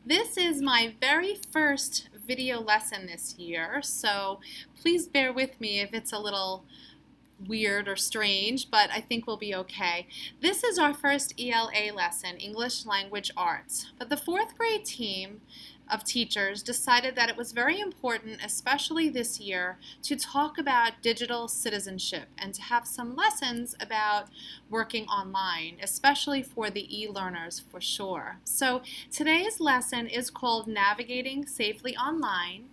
This is my very first video lesson this year, so please bear with me if it's a little weird or strange, but I think we'll be okay. This is our first ELA lesson, English Language Arts, but the fourth grade team of teachers decided that it was very important, especially this year, to talk about digital citizenship and to have some lessons about working online, especially for the e-learners for sure. So today's lesson is called Navigating Safely Online,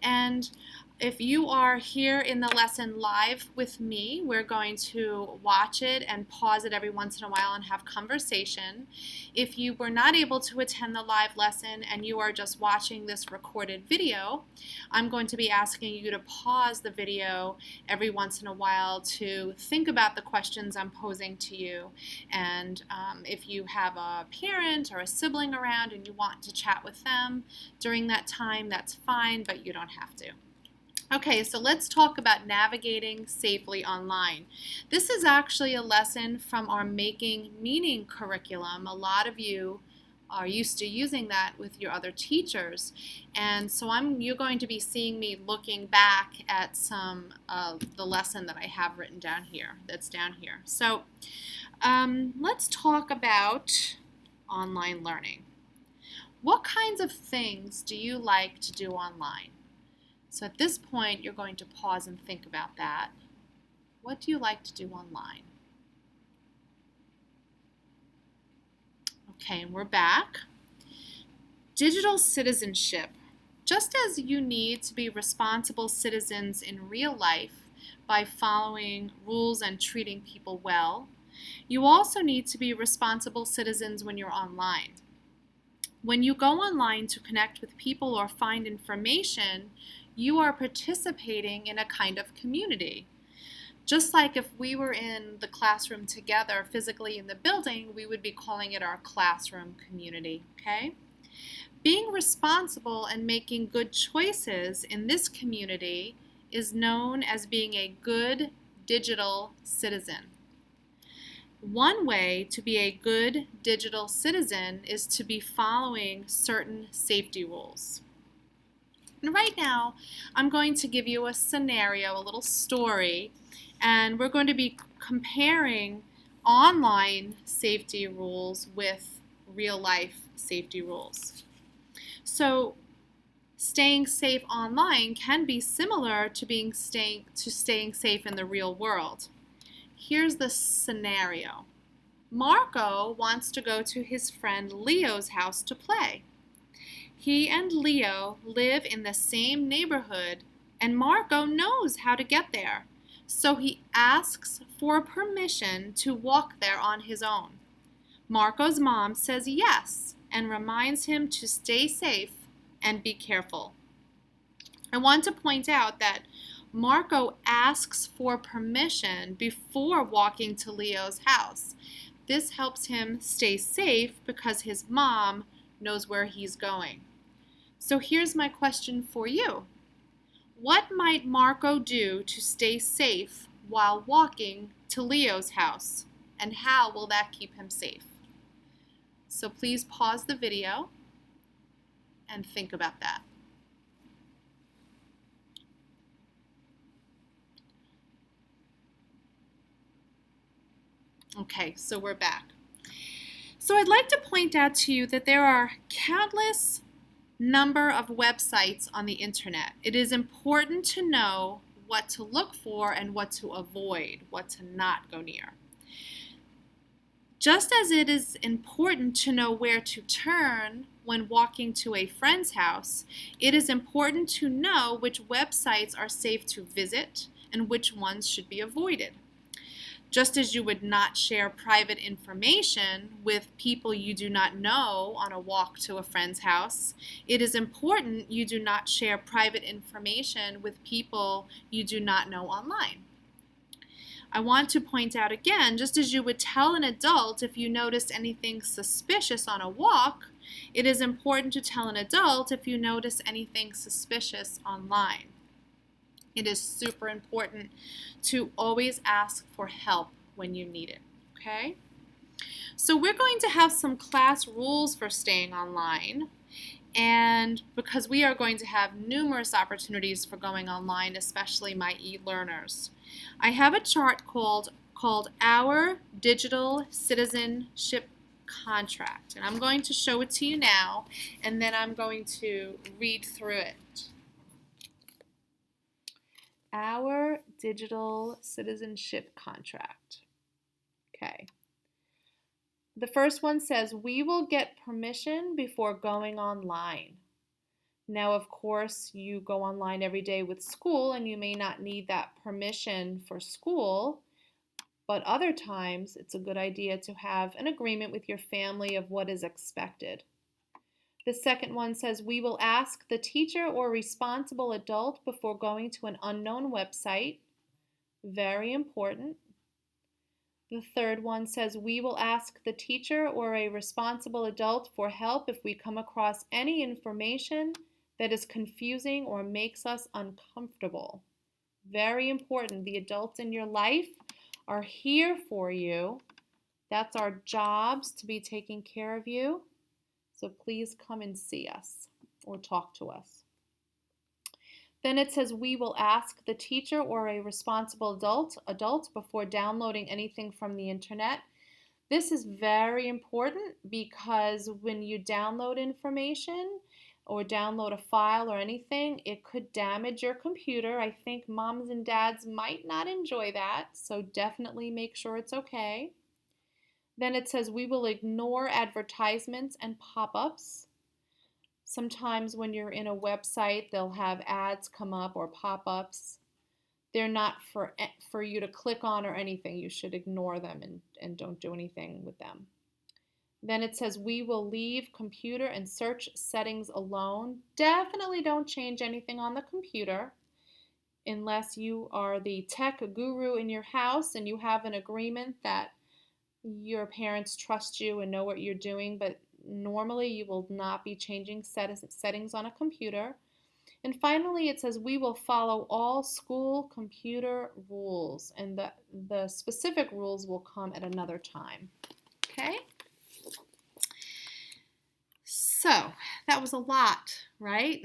and if you are here in the lesson live with me, we're going to watch it and pause it every once in a while and have conversation. If you were not able to attend the live lesson and you are just watching this recorded video, I'm going to be asking you to pause the video every once in a while to think about the questions I'm posing to you. And if you have a parent or a sibling around and you want to chat with them during that time, that's fine, but you don't have to. Okay, so let's talk about navigating safely online. This is actually a lesson from our Making Meaning curriculum. A lot of you are used to using that with your other teachers, and so you're going to be seeing me looking back at some of the lesson that I have written down here, that's down here. So let's talk about online learning. What kinds of things do you like to do online? So at this point, you're going to pause and think about that. What do you like to do online? Okay, and we're back. Digital citizenship. Just as you need to be responsible citizens in real life by following rules and treating people well, you also need to be responsible citizens when you're online. When you go online to connect with people or find information, you are participating in a kind of community. Just like if we were in the classroom together physically in the building, we would be calling it our classroom community, okay? Being responsible and making good choices in this community is known as being a good digital citizen. One way to be a good digital citizen is to be following certain safety rules. And right now, I'm going to give you a scenario, a little story, and we're going to be comparing online safety rules with real life safety rules. So staying safe online can be similar to staying safe in the real world. Here's the scenario. Marco wants to go to his friend Leo's house to play. He and Leo live in the same neighborhood, and Marco knows how to get there, so he asks for permission to walk there on his own. Marco's mom says yes and reminds him to stay safe and be careful. I want to point out that Marco asks for permission before walking to Leo's house. This helps him stay safe because his mom knows where he's going. So here's my question for you. What might Marco do to stay safe while walking to Leo's house? And how will that keep him safe? So please pause the video and think about that. Okay, so we're back. So I'd like to point out to you that there are countless number of websites on the internet. It is important to know what to look for and what to avoid, what to not go near. Just as it is important to know where to turn when walking to a friend's house, it is important to know which websites are safe to visit and which ones should be avoided. Just as you would not share private information with people you do not know on a walk to a friend's house, it is important you do not share private information with people you do not know online. I want to point out again, just as you would tell an adult if you noticed anything suspicious on a walk, it is important to tell an adult if you notice anything suspicious online. It is super important to always ask for help when you need it, okay? So we're going to have some class rules for staying online. And because we are going to have numerous opportunities for going online, especially my e-learners. I have a chart called Our Digital Citizenship Contract, and I'm going to show it to you now, and then I'm going to read through it. Our Digital Citizenship Contract. Okay. The first one says, we will get permission before going online. Now, of course, you go online every day with school and you may not need that permission for school, but other times it's a good idea to have an agreement with your family of what is expected. The second one says, we will ask the teacher or responsible adult before going to an unknown website. Very important. The third one says, we will ask the teacher or a responsible adult for help if we come across any information that is confusing or makes us uncomfortable. Very important. The adults in your life are here for you. That's our jobs, to be taking care of you. So please come and see us or talk to us. Then it says, we will ask the teacher or a responsible adult before downloading anything from the internet. This is very important because when you download information or download a file or anything, it could damage your computer. I think moms and dads might not enjoy that, so definitely make sure it's okay. Then it says, we will ignore advertisements and pop-ups. Sometimes when you're in a website, they'll have ads come up or pop-ups. They're not for you to click on or anything. You should ignore them and don't do anything with them. Then it says, we will leave computer and search settings alone. Definitely don't change anything on the computer unless you are the tech guru in your house and you have an agreement that your parents trust you and know what you're doing, but normally you will not be changing settings on a computer. And finally, it says, we will follow all school computer rules, and the specific rules will come at another time. Okay? So, that was a lot, right?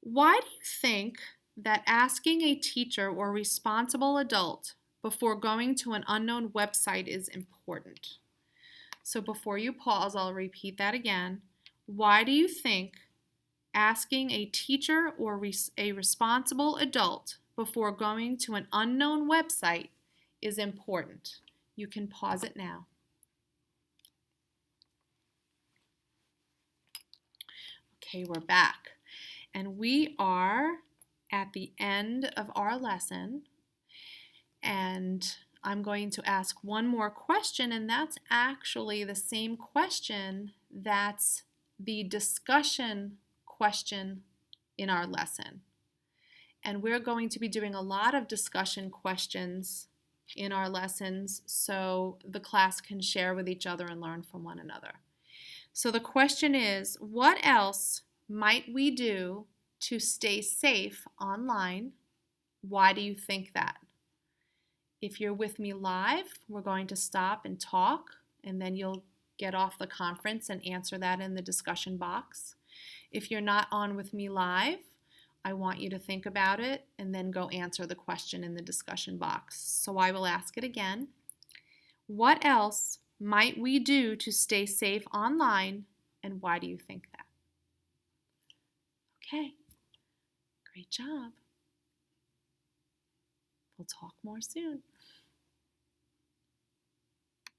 Why do you think that asking a teacher or responsible adult before going to an unknown website is important? So before you pause, I'll repeat that again. Why do you think asking a teacher or a responsible adult before going to an unknown website is important? You can pause it now. Okay, we're back. And we are at the end of our lesson. And I'm going to ask one more question, and that's actually the same question that's the discussion question in our lesson. And we're going to be doing a lot of discussion questions in our lessons so the class can share with each other and learn from one another. So the question is, what else might we do to stay safe online? Why do you think that? If you're with me live, we're going to stop and talk, and then you'll get off the conference and answer that in the discussion box. If you're not on with me live, I want you to think about it and then go answer the question in the discussion box. So I will ask it again. What else might we do to stay safe online, and why do you think that? Okay, great job. We'll talk more soon.